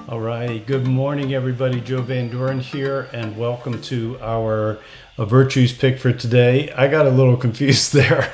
All right. Good morning, everybody. Joe Van Doren here, and welcome to our virtues pick for today. I got a little confused there.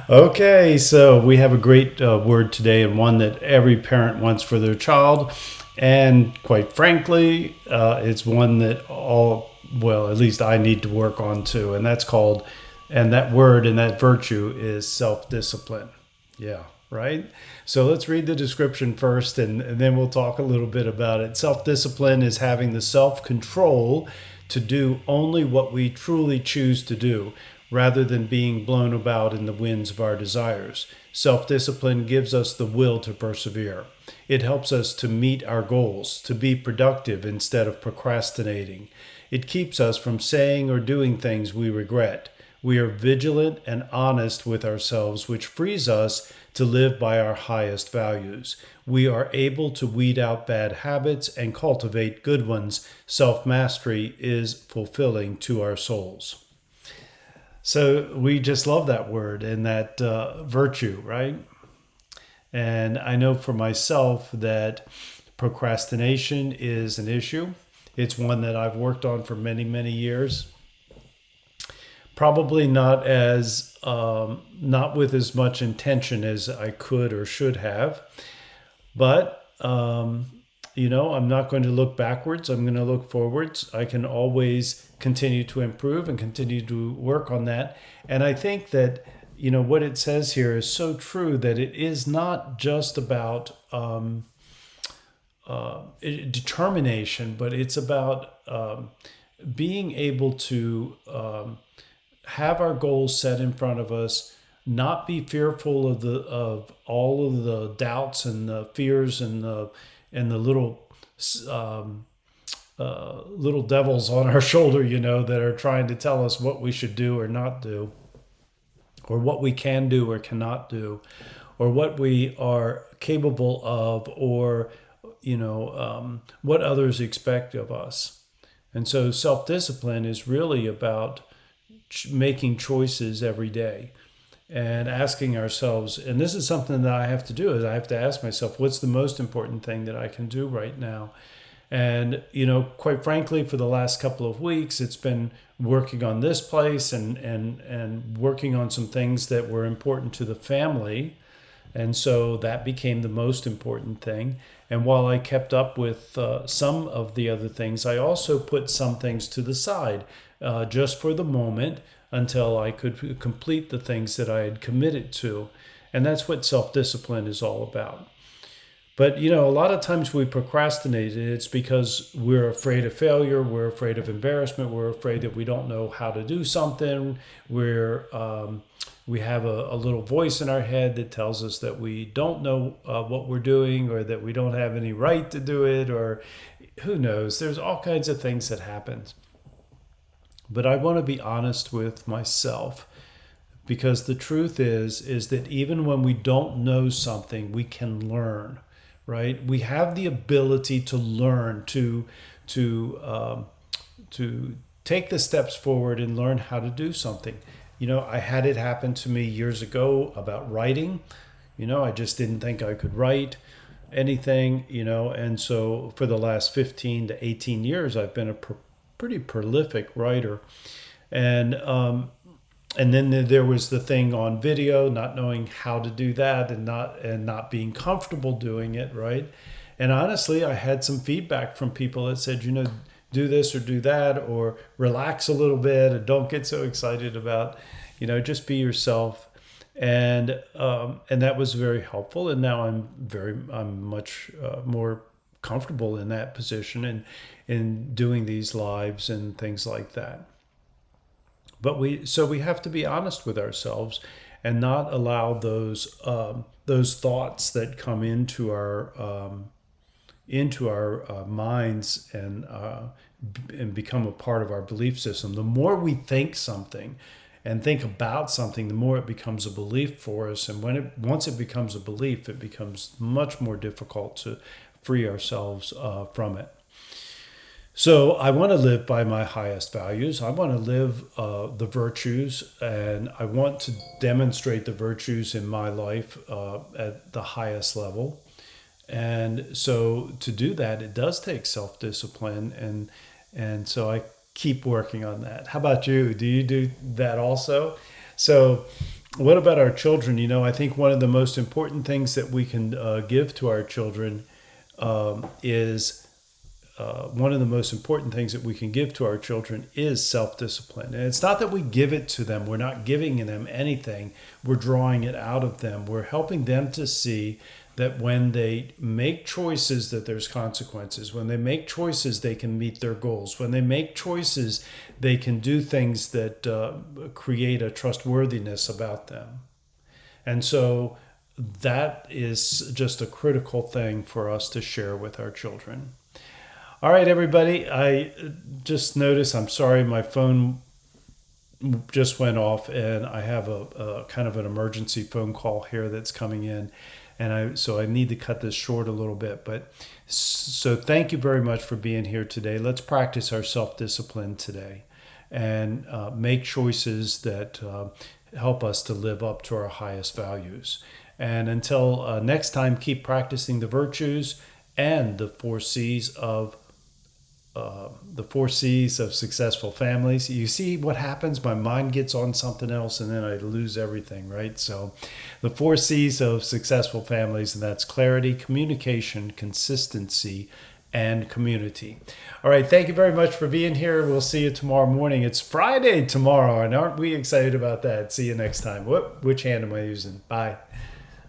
Okay, so we have a great word today, and one that every parent wants for their child. And quite frankly, it's one that at least I need to work on too. And that word and that virtue is self-discipline. Yeah, right? So let's read the description first and then we'll talk a little bit about it. Self-discipline is having the self-control to do only what we truly choose to do, rather than being blown about in the winds of our desires. Self-discipline gives us the will to persevere. It helps us to meet our goals, to be productive instead of procrastinating. It keeps us from saying or doing things we regret. We are vigilant and honest with ourselves, which frees us to live by our highest values. We are able to weed out bad habits and cultivate good ones. Self-mastery is fulfilling to our souls. So we just love that word and that virtue, right? And I know for myself that procrastination is an issue. It's one that I've worked on for many, many years. Probably not with as much intention as I could or should have, but I'm not going to look backwards. I'm going to look forwards. I can always continue to improve and continue to work on that. And I think that what it says here is so true, that it is not just about determination, but it's about being able to have our goals set in front of us, not be fearful of all of the doubts and the fears and the little devils on our shoulder, that are trying to tell us what we should do or not do, or what we can do or cannot do, or what we are capable of, or what others expect of us. And so self-discipline is really about making choices every day and asking ourselves, and this is something that I have to do, is I have to ask myself, what's the most important thing that I can do right now? And quite frankly, for the last couple of weeks, it's been working on this place and working on some things that were important to the family. And so that became the most important thing. And while I kept up with some of the other things, I also put some things to the side just for the moment until I could complete the things that I had committed to. And that's what self-discipline is all about. But, a lot of times we procrastinate, and it's because we're afraid of failure, we're afraid of embarrassment, we're afraid that we don't know how to do something, we have a little voice in our head that tells us that we don't know what we're doing, or that we don't have any right to do it, or who knows. There's all kinds of things that happen. But I want to be honest with myself, because the truth is that even when we don't know something, we can learn, right? We have the ability to learn, to take the steps forward and learn how to do something. I had it happen to me years ago about writing. I just didn't think I could write anything, and so for the last 15 to 18 years, I've been a pretty prolific writer. And then there was the thing on video, not knowing how to do that and not being comfortable doing it, right? And honestly, I had some feedback from people that said, do this or do that, or relax a little bit, and don't get so excited about, just be yourself. And that was very helpful. And now I'm much more comfortable in that position and in doing these lives and things like that. But we have to be honest with ourselves and not allow those thoughts that come into our minds and become a part of our belief system. The more we think something and think about something, the more it becomes a belief for us. And once it becomes a belief, it becomes much more difficult to free ourselves from it. So I want to live by my highest values. I want to live the virtues, and I want to demonstrate the virtues in my life at the highest level. And so to do that, it does take self-discipline, and so I keep working on that. How about you? Do you do that also? So what about our children? I think one of the most important things that we can give to our children is one of the most important things that we can give to our children is self-discipline. And it's not that we give it to them. We're not giving them anything. We're drawing it out of them. We're helping them to see that when they make choices, that there's consequences. When they make choices, they can meet their goals. When they make choices, they can do things that create a trustworthiness about them. And so that is just a critical thing for us to share with our children. All right, everybody. I just noticed, I'm sorry, my phone just went off, and I have a kind of an emergency phone call here that's coming in. So I need to cut this short a little bit. But so thank you very much for being here today. Let's practice our self-discipline today and make choices that help us to live up to our highest values. And until next time, keep practicing the virtues and the 4 C's of successful families. You see what happens? My mind gets on something else and then I lose everything, right? So the 4 C's of successful families, and that's clarity, communication, consistency, and community. All right. Thank you very much for being here. We'll see you tomorrow morning. It's Friday tomorrow, and aren't we excited about that? See you next time. Which hand am I using? Bye.